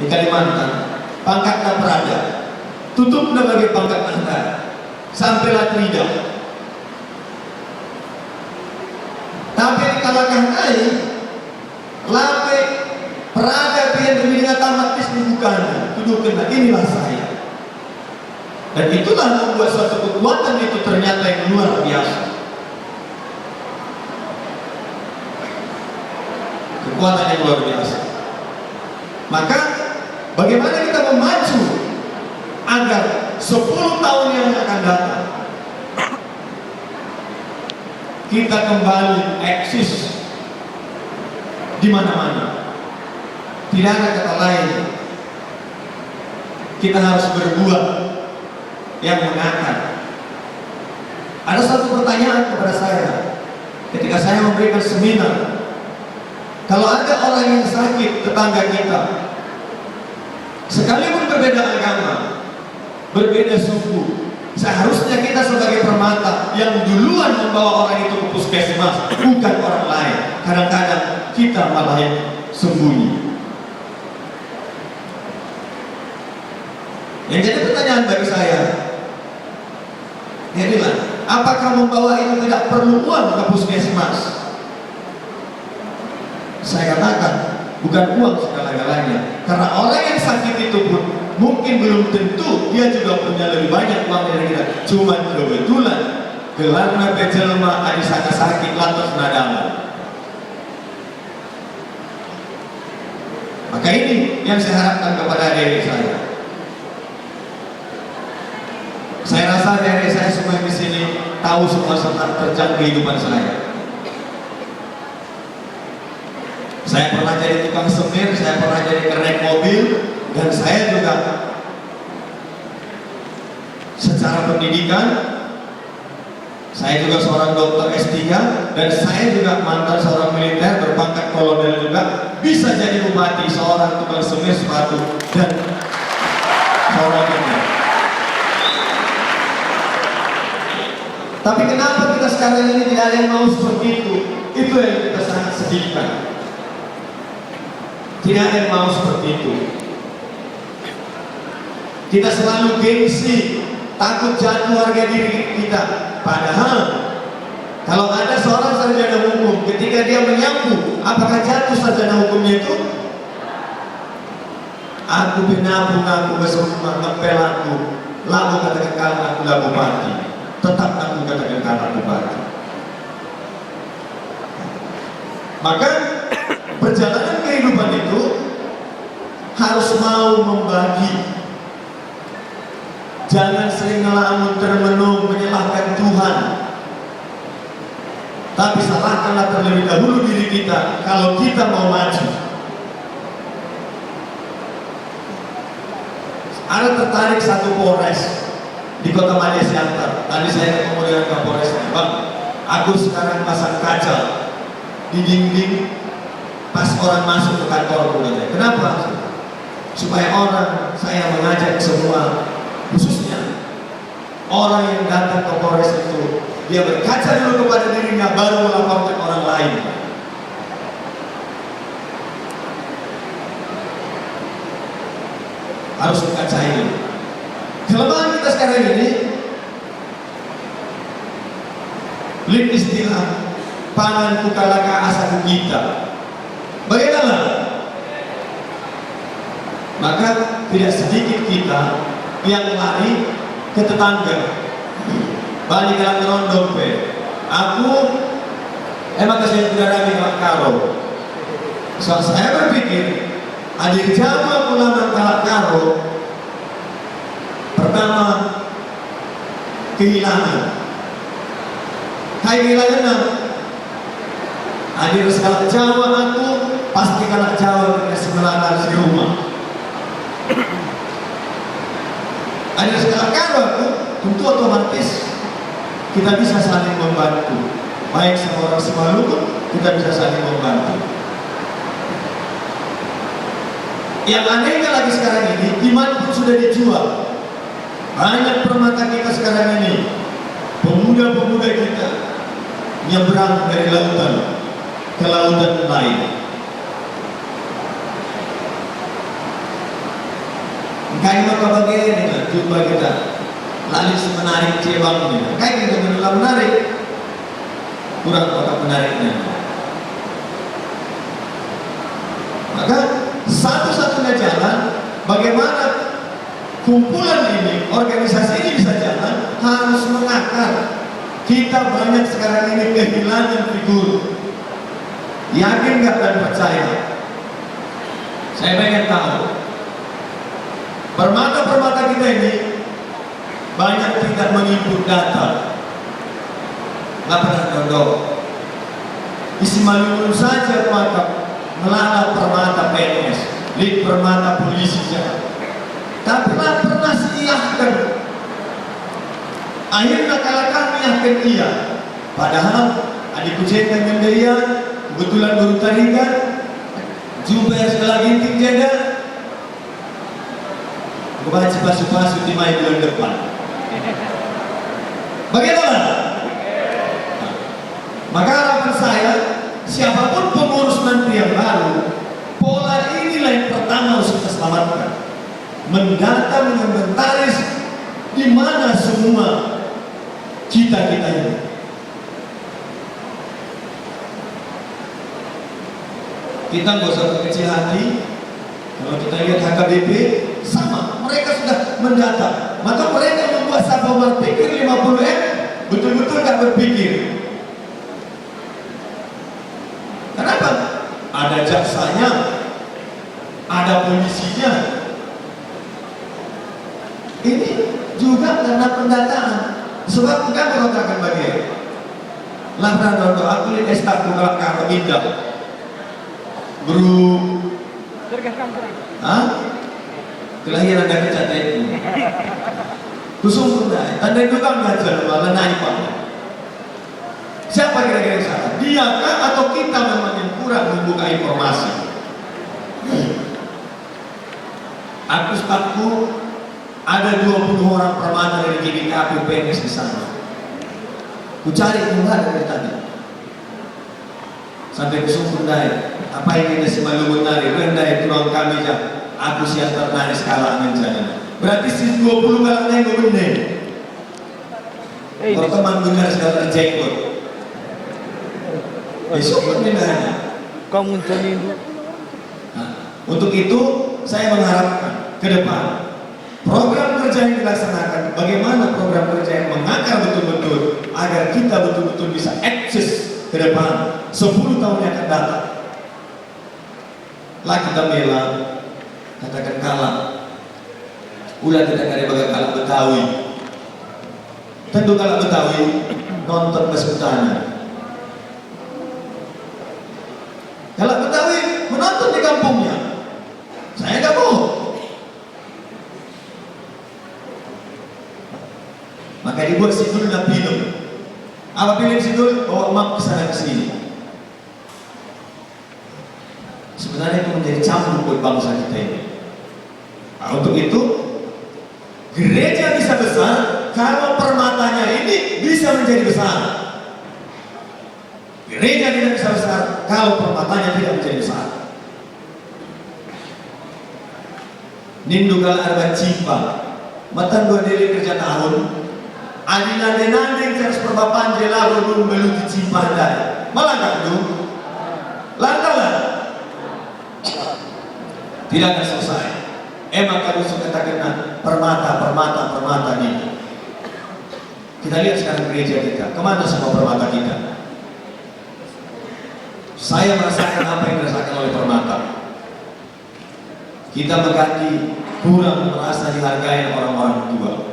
di Kalimantan, pangkatnya Prada, tutupnya bagi pangkat Anda, sampailah Trida. Tapi kalahkan naik, lape Prada yang dengan tamat bukan, tunjukkan inilah saya. Dan itulah membuat suatu kekuatan itu ternyata yang luar biasa. Kekuatan yang luar biasa. Maka bagaimana kita memacu agar 10 tahun yang akan datang kita kembali eksis di mana-mana. Tidak ada kata lain. Kita harus berbuat yang mengangkat. Ada satu pertanyaan kepada saya ketika saya memberikan seminar. Kalau ada orang yang sakit, tetangga kita, sekalipun berbeda agama, berbeda suku, seharusnya kita sebagai permata yang duluan membawa orang itu ke puskesmas, bukan orang lain. Kadang-kadang kita malah yang sembunyi. Yang jadi pertanyaan bagi saya, jadilah, apakah membawa itu tidak perlu uang ke puskesmas? Saya katakan, bukan uang segala-galanya. Karena orang yang sakit itu pun mungkin belum tentu dia juga punya lebih banyak uang dari kita. Cuma kebetulan gelarnya pejelma adi sakit lantas nadama. Maka ini yang saya harapkan kepada adik saya. Saya rasa dari saya semua di sini tahu semua tentang terjang kehidupan saya. Saya pernah jadi tukang semir, saya pernah jadi kernet mobil, dan saya juga secara pendidikan, saya juga seorang dokter S3, dan saya juga mantan seorang militer berpangkat kolonel juga, bisa jadi bupati, seorang tukang semir sepatu, dan seorang kernet. Tapi kenapa kita sekarang ini tidak ada yang mau seperti itu? Itu yang kita sangat sedihkan. Tidak ada yang mau seperti itu. Kita selalu gengsi, takut jatuh harga diri kita. Padahal kalau ada seorang sarjana hukum, ketika dia menyambung, apakah jatuh sarjana hukumnya itu? Aku benabung, aku bersama ngepel aku, lalu katakan aku lah bupati. Tetap aku katakan karena bupati. Maka perjalanan kehidupan itu harus mau membagi. Jangan sering ngelamun termenung menyalahkan Tuhan. Tapi salahkanlah terlebih dahulu diri kita kalau kita mau maju. Ada tertarik satu Polres di Kota Malaysia. Tadi saya ketemu dengan Kapolres, Bang, aku sekarang pasang kaca di dinding pas orang masuk ke kantor. Kenapa? Supaya orang, saya mengajak semua, khususnya orang yang datang ke Polres itu, dia berkaca dulu kepada dirinya, baru melaporkan orang lain. Harus berkaca ini. Kelemahan kita sekarang ini, lip istilah pangan kukalaka asal kita. Bagaimana? Maka tidak sedikit kita yang lari ke tetangga. Balik dalam rondong pe. Aku emang kasih negara di Karo. So, saya berpikir adik jama ulama Karo. Pertama, kehilangan. Hai kehilangan. Hadir sekali Jawa aku pasti kalah Jawa dengan semelana di rumah. Hadir sekali Karo aku tentu otomatis kita bisa saling membantu. Baik sama orang Semaluku kita bisa saling membantu. Yang anehnya lagi sekarang ini, iman pun sudah dijual. Banyak permata kita sekarang ini, pemuda-pemuda kita nyebrang dari lautan ke lautan lain. Kayak maka bagian jumpa kita lalu menarik cebang ini. Kayak kita benar menarik, kurang maka menariknya. Maka satu-satunya jalan bagaimana kumpulan ini, organisasi ini bisa jalan harus mengakar. Kita banyak sekarang ini kehilangan figur. Yakin nggak dan percaya? Saya pengen tahu. Permata-permata kita ini banyak tidak menginput data. Nggak pernah dodok. Isi Malimun saja maka melalap permata PNS, lead permata polisi saja. Tak pernah siahkan. Akhirnya kalau kami yakin iya, padahal adikku cekkan dengan dia, kebetulan guru tarikan, jumpa segala ginting jeda, gue baca pasu-pasu di main bulan depan. Bagaimana? Maka harapan saya, siapapun pengurus nanti yang baru, pola inilah yang pertama harus kita selamatkan. Mendata, menginventaris di mana semua kita ini. Kita nggak usah berkecil hati. Kalau kita lihat HKBP, sama, mereka sudah mendata. Maka mereka membuat siapa berpikir 50M, betul-betul nggak berpikir. Kenapa? Ada jaksanya, ada polisinya. Ini juga karena pendataan. Sebab enggak mengatakan bagian. Lantaran untuk aku lihat estak bukan kakak indah. Guru. Hah? Kelahiran dari catat. Kusung tundai. Tanda itu kan belajar malah naik pak. Siapa kira-kira yang salah? Dia kah atau kita memang yang kurang membuka informasi? Aku ada 20 orang permata dari GBKP PNS di sana. Ku cari enggak dari tadi. Sampai ke Sumberday. Apa yang kita si Malumun nari? Rendai tulang kami jah. Aku siap ternari skala menjadi. Berarti si 20 kalangnya yang benar. Kalau teman benar segala jenggot. Besok benar. Kau muncul ini. Untuk itu saya mengharapkan ke depan program kerja yang dilaksanakan, bagaimana program kerja yang mengakar betul-betul agar kita betul-betul bisa akses ke depan 10 tahun yang akan datang. Lah kita bela, katakan kalah. Ulah kita kali bagai kalah Betawi. Tentu kalah Betawi nonton kesultanan. Kalau Betawi menonton di kampungnya, saya nggak mau. Maka dibuat sidul dan film. Apa film sidul? Bawa emak kesana kesini. Sebenarnya itu menjadi cambuk buat bangsa kita ini. Nah, untuk itu gereja bisa besar kalau permatanya ini bisa menjadi besar. Gereja tidak bisa besar kalau permatanya tidak menjadi besar. Nindugal arba cimpa, matan dua diri kerja tahun. Adina denanding terus perbapan jela belum meluti cimpandai. Malah tak dulu. Lantaran tidak akan selesai. Emang kalau suka katakan permata ini. Kita lihat sekarang gereja kita. Kemana semua permata kita? Saya merasakan apa yang dirasakan oleh permata. Kita mengganti kurang merasa dihargai orang-orang tua.